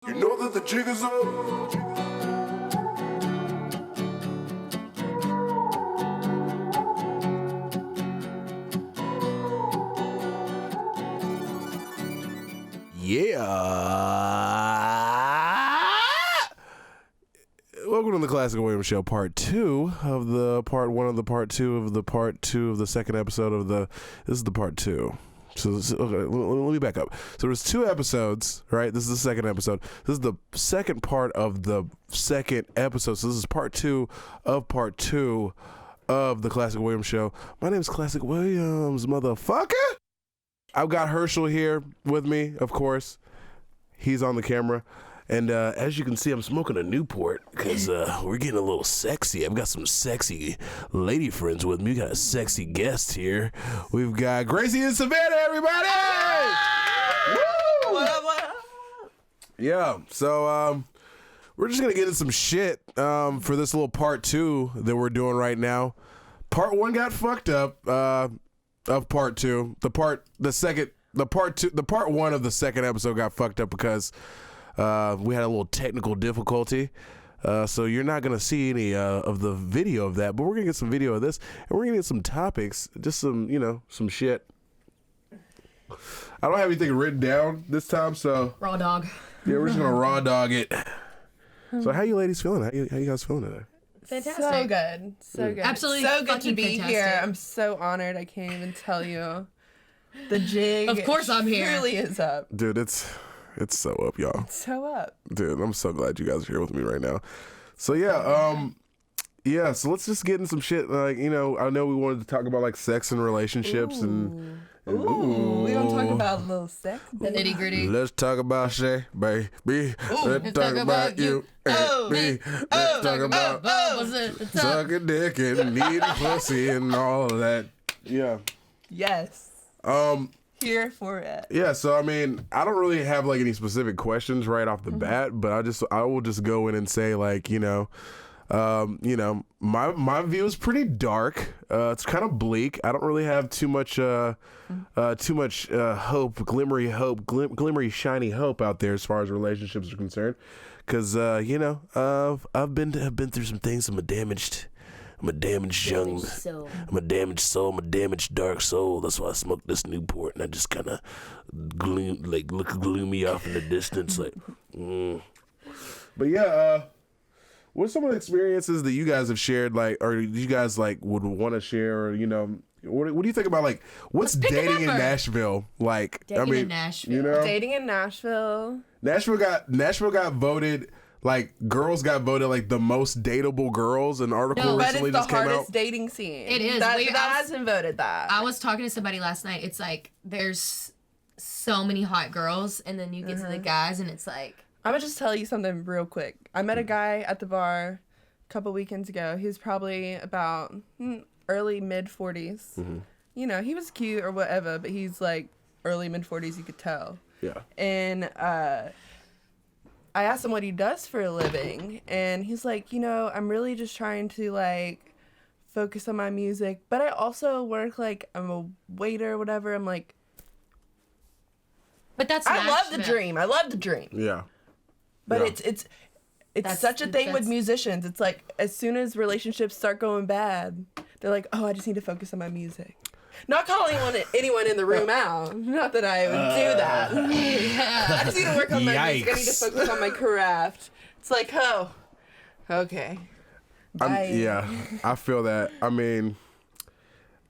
You know that the jig is up. Yeah. Welcome to the Classic Williams Show, part 2 of the part 1 of the part 2 of the part 2 of the second episode of the. This is the part 2. So okay, let me back up. So there's 2 episodes, right? This is the second episode. This is the second part of the second episode. So this is part 2 of part 2 of the Classic Williams Show. My name is Classic Williams, motherfucker. I've got Herschel here with me, of course. He's on the camera. And as you can see, I'm smoking a Newport because we're getting a little sexy. I've got some sexy lady friends with me. We got a sexy guest here. We've got Gracie and Savannah, everybody! Woo! What? Yeah, so we're just going to get into some shit for this little part 2 that we're doing right now. Part 1 got fucked up of part 2. The part 1 of the second episode got fucked up because we had a little technical difficulty, so you're not going to see any of the video of that, but we're going to get some video of this, and we're going to get some topics, just some, some shit. I don't have anything written down this time, so... Raw dog. Yeah, we're just going to raw dog it. So how you ladies feeling? How you guys feeling today? Fantastic. So good. So good. Absolutely so good to be fantastic. here. I'm so honored. I can't even tell you. The jig. Of course I'm here. Really is up. Dude, it's so up, y'all. So up. Dude, I'm so glad you guys are here with me right now. So so let's just get in some shit. Like, I know we wanted to talk about like sex and relationships and Ooh. We gonna talk about a little sex. The nitty gritty. Let's talk about Shay, baby. Let's talk about you and me. Let's talk about sucking dick and needing pussy and all of that. Yeah. Yes. Here for it. Yeah, so I mean, I don't really have like any specific questions right off the bat, but I will just go in and say like, my view is pretty dark. It's kind of bleak. I don't really have too much hope, glimmery shiny hope out there as far as relationships are concerned, because I've been through some things. I'm a damaged soul. I'm a damaged dark soul. That's why I smoke this Newport and I just kind of look gloomy off in the distance, like. But yeah, what's some of the experiences that you guys have shared, like, or you guys like would want to share, or what do you think about like what's dating in Nashville like? Dating in Nashville. Dating in Nashville. Nashville got voted. Like, girls got voted, like, the most dateable girls. An article recently just came out. But it's the hardest dating scene. It is. That hasn't voted that. I was talking to somebody last night. It's like, there's so many hot girls, and then you get to the guys, and it's like... I'm going to just tell you something real quick. I met a guy at the bar a couple weekends ago. He was probably about early, mid-40s. Mm-hmm. He was cute or whatever, but he's, like, early, mid-40s, you could tell. Yeah. And, I asked him what he does for a living, and he's like, I'm really just trying to, like, focus on my music, but I also work, like, I'm a waiter or whatever. I'm like... But that's I Nashville. love the dream. Yeah. But it's such a thing with musicians. It's like, as soon as relationships start going bad, they're like, oh, I just need to focus on my music. Not calling anyone in the room out. Not that I would do that. I just need to work on my music. I need to focus on my craft. It's like, oh, okay. Bye. I feel that. I mean,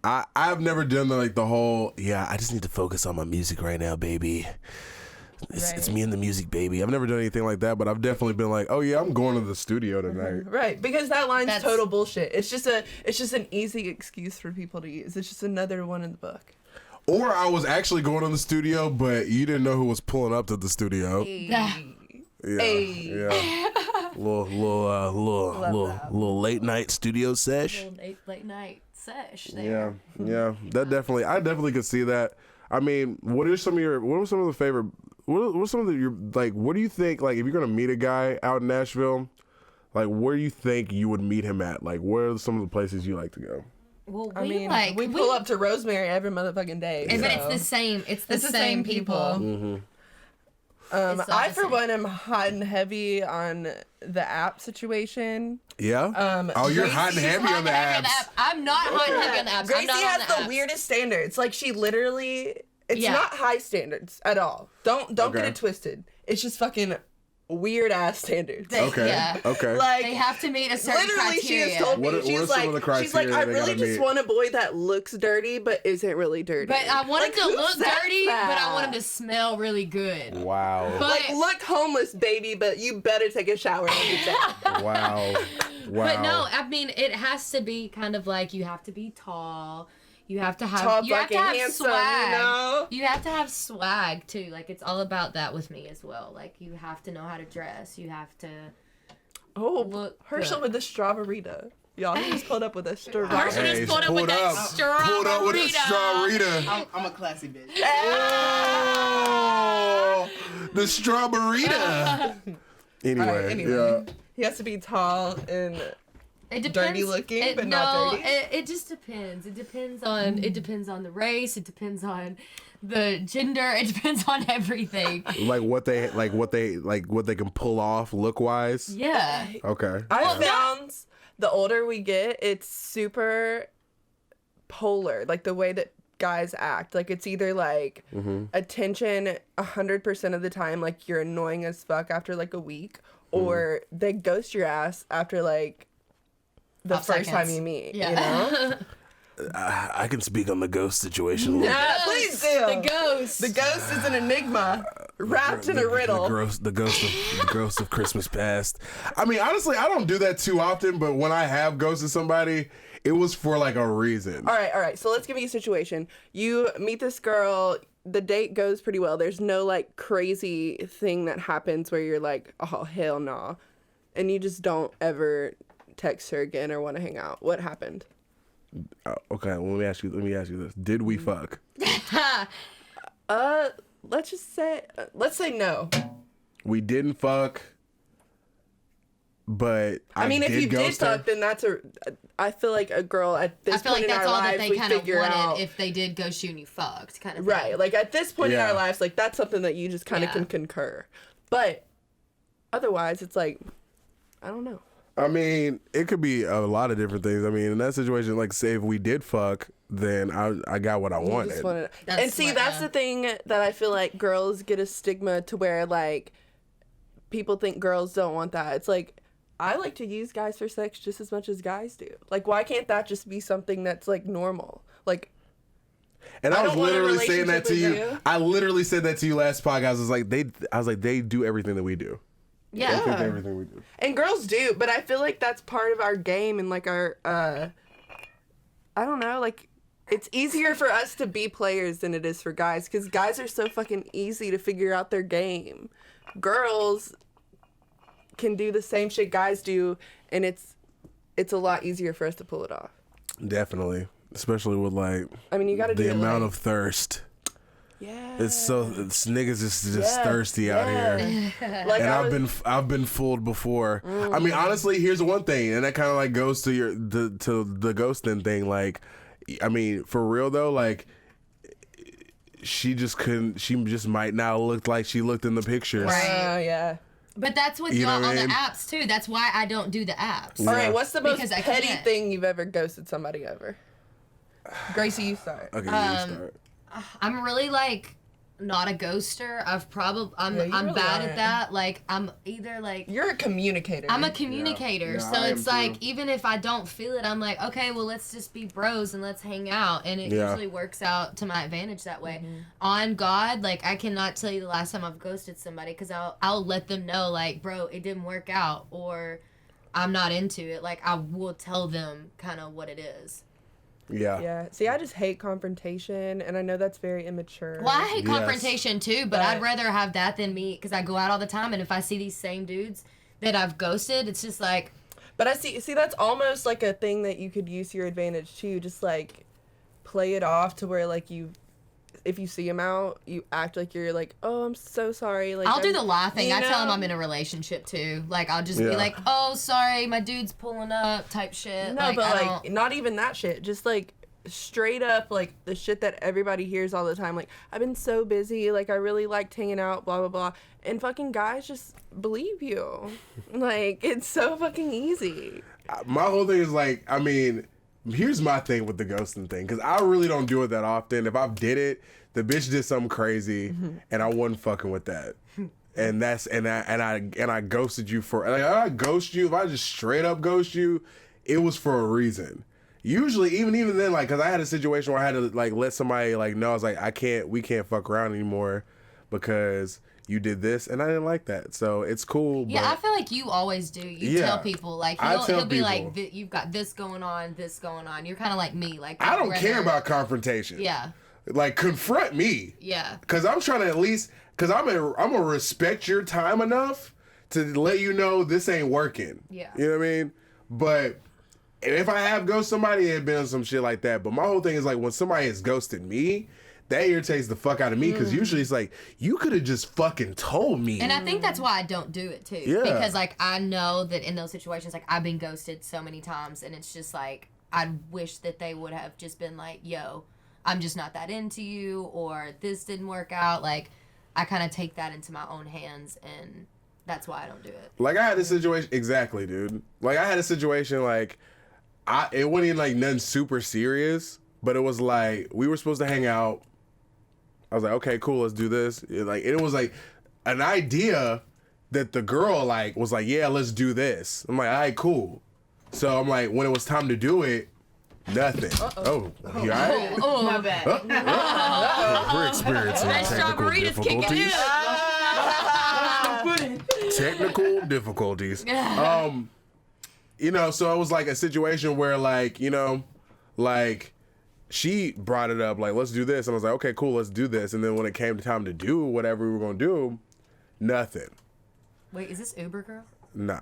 I've never done the whole, I just need to focus on my music right now, baby. It's me and the music, baby. I've never done anything like that, but I've definitely been like, oh yeah, I'm going to the studio tonight. Right, because that line's total bullshit. It's just an easy excuse for people to use. It's just another one in the book. Or I was actually going to the studio, but you didn't know who was pulling up to the studio. Hey. Yeah. Little late night studio sesh. Late night sesh there. Yeah. Yeah. I definitely could see that. I mean, what are some of your favorite, what do you think, like, if you're going to meet a guy out in Nashville, like, where do you think you would meet him at? Like, where are some of the places you like to go? Well, we pull up to Rosemary every motherfucking day. But it's the same. It's the same people. Mm-hmm. I, for one, am hot and heavy on the app situation. Yeah? You're hot and heavy on the apps. I'm not hot and heavy on the apps. Gracie has the apps. weirdest standards. Like, she literally... It's not high standards at all. Don't get it twisted. It's just fucking weird-ass standards. Okay. Like, they have to meet a certain literally, criteria. she has told me, she's like, I really just want a boy that looks dirty but isn't really dirty. But I want him to look dirty, that? but I want him to smell really good. Wow. But, like, look homeless, baby, but you better take a shower every day. Wow. But no, I mean, it has to be kind of like, you have to be tall. You have to have handsome, swag. you know? You have to have swag too. Like, it's all about that with me as well. Like, you have to know how to dress. You have to look Herschel good. with the strawberryta. Y'all, he just pulled up with a strawberryta. Herschel just pulled up with that Pulled up with a strawberryta. I'm a classy bitch. Oh, the strawberryta. Anyway, yeah. He has to be tall and It depends. dirty looking, but not dirty. It just depends. It depends on the race. It depends on the gender. It depends on everything. Like what they can pull off look wise. Yeah. Okay. I found the older we get, it's super polar. Like the way that guys act. Like it's either like attention 100% of the time, like you're annoying as fuck after like a week, or they ghost your ass after like the first time you meet. Yeah. You know? I can speak on the ghost situation. Yeah, please do. The ghost. The ghost is an enigma wrapped in a riddle. The ghost of Christmas past. I mean, honestly, I don't do that too often, but when I have ghosted somebody, it was for like a reason. All right. So let's give you a situation. You meet this girl. The date goes pretty well. There's no like crazy thing that happens where you're like, oh hell no, and you just don't ever text her again or want to hang out. What happened? Okay, well, let me ask you this: did we fuck? Let's say no. We didn't fuck, but I mean, if you did ghost her. fuck, then I feel like a girl at this I feel point like in that's our all that lives, they we kind of figure wanted out. if they did go shoot and you fucked, kind of thing. Right, like at this point in Yeah. our lives, like that's something that you just kind of Yeah. can concur. But otherwise, it's like, I don't know. I mean, it could be a lot of different things. I mean, in that situation, like say if we did fuck, then I got what I You wanted. just wanted- That's and see, smart, that's yeah. the thing that I feel like girls get a stigma to where like people think girls don't want that. It's like, I like to use guys for sex just as much as guys do. Like, why can't that just be something that's like normal? Like, And I was don't want a literally saying that to relationship you. with you. I I literally said that to you last podcast. I was like, they do everything that we do. They Yeah. do everything we do. and girls do, but I feel like that's part of our game and like our, I don't know, like, it's easier for us to be players than it is for guys because guys are so fucking easy to figure out their game. Girls can do the same shit guys do, and it's a lot easier for us to pull it off. Definitely, especially with like I mean, you got to do the it amount like, of thirst. yeah. It's niggas just Yeah, thirsty out yeah. here. Like And I've been fooled before. I mean, honestly, here's one thing, and that kind of like goes to the ghosting thing. Like, I mean, for real though, like she just might not look like she looked in the pictures. Right. yeah. But that's with You know y'all what I on the mean? apps too. That's why I don't do the apps. All right, what's the most Because I petty can't. thing you've ever ghosted somebody over? Gracie, you start. Okay, you start. I'm really like not a ghoster. I'm Yeah, you I'm really bad aren't. at that. Like I'm either like You're a communicator. I'm a communicator, Yeah, so I am it's like too. even if I don't feel it, I'm like, okay, well let's just be bros and let's hang out, and it Yeah. usually works out to my advantage that way. Mm-hmm. On God, like I cannot tell you the last time I've ghosted somebody because I'll let them know like, bro, it didn't work out, or I'm not into it. Like I will tell them kind of what it is. Yeah. Yeah. See, I just hate confrontation, and I know that's very immature. Well, I hate Yes. confrontation too, but I'd rather have that than me because I go out all the time, and if I see these same dudes that I've ghosted, it's just like, But I see that's almost like a thing that you could use to your advantage too. Just like play it off to where like if you see him out, you act like you're like, oh, I'm so sorry. Like I'll do I'm- the lie thing. you I tell them know? I'm in a relationship too. Like I'll just Yeah. be like, oh, sorry, my dude's pulling up, type shit. No, like, but I like don't- not even that shit. Just like straight up, like, the shit that everybody hears all the time. Like, I've been so busy. Like, I really liked hanging out, blah, blah, blah. And fucking guys just believe you. Like, it's so fucking easy. My whole thing is, like, I mean, here's my thing with the ghosting thing. Because I really don't do it that often. If I did it, the bitch did something crazy, and I wasn't fucking with that. And I ghosted you for, like, I ghost you. If I just straight up ghost you, it was for a reason. Usually, even then, like, because I had a situation where I had to, like, let somebody, like, know, I was like, we can't fuck around anymore because you did this, and I didn't like that. So it's cool. Yeah, but I feel like you always do. You tell people, like, he'll be like, you've got this going on. You're kind of like me. Like, I don't care about confrontation. Yeah. Like, confront me. Yeah. Because I'm trying to at least, because I'm gonna respect your time enough to let you know this ain't working. Yeah. You know what I mean? But if I have ghosted somebody, it had been some shit like that. But my whole thing is, like, when somebody has ghosted me, that irritates the fuck out of me, because usually it's like, you could have just fucking told me. And I think that's why I don't do it too. Yeah. Because, like, I know that in those situations, like, I've been ghosted so many times, and it's just like, I wish that they would have just been like, yo, I'm just not that into you, or this didn't work out. Like, I kind of take that into my own hands, and that's why I don't do it. Like, I had a situation, exactly, dude. Like, I had a situation, like, it wasn't even, like, nothing super serious, but it was, like, we were supposed to hang out. I was like, okay, cool, let's do this. It was, like, an idea that the girl, like, was like, yeah, let's do this. I'm like, all right, cool. So, I'm like, when it was time to do it, nothing. Oh, you all right? Oh, my bad. We're experiencing technical difficulties. Technical difficulties. You know, so it was like a situation where, like, you know, like, she brought it up, like, let's do this. And I was like, okay, cool, let's do this. And then when it came time to do whatever we were going to do, nothing. Wait, is this Uber girl? Nah.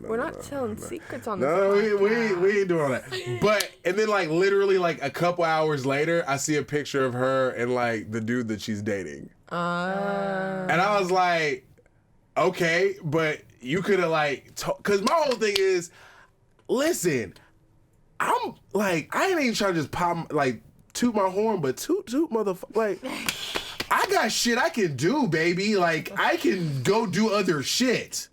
We're not telling secrets on this. No, we ain't doing all that. But, and then, like, literally, like, a couple hours later, I see a picture of her and, like, the dude that she's dating. And I was like, okay, but you could have, like, because my whole thing is, listen, I'm, like, I ain't even trying to just pop, like, toot my horn, but toot motherfucker, like, I got shit I can do, baby. Like, I can go do other shit.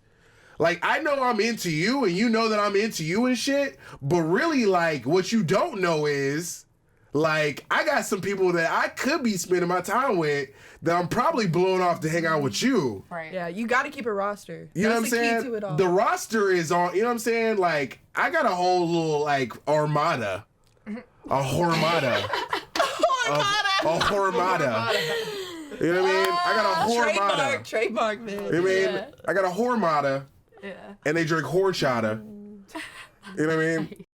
Like, I know I'm into you, and you know that I'm into you and shit, but really, like, what you don't know is, like, I got some people that I could be spending my time with that I'm probably blowing off to hang out with you. Right. Yeah, you got to keep a roster. You know what I'm That's the saying? key to it all. The roster is on, you know what I'm saying? Like, I got a whole little, like, armada. A hormata. A hormata. You know what I mean? I got a hormata. Trademark, man. You know what I mean? Yeah. I got a hormata. Yeah. And they drink horchata. You know what I mean?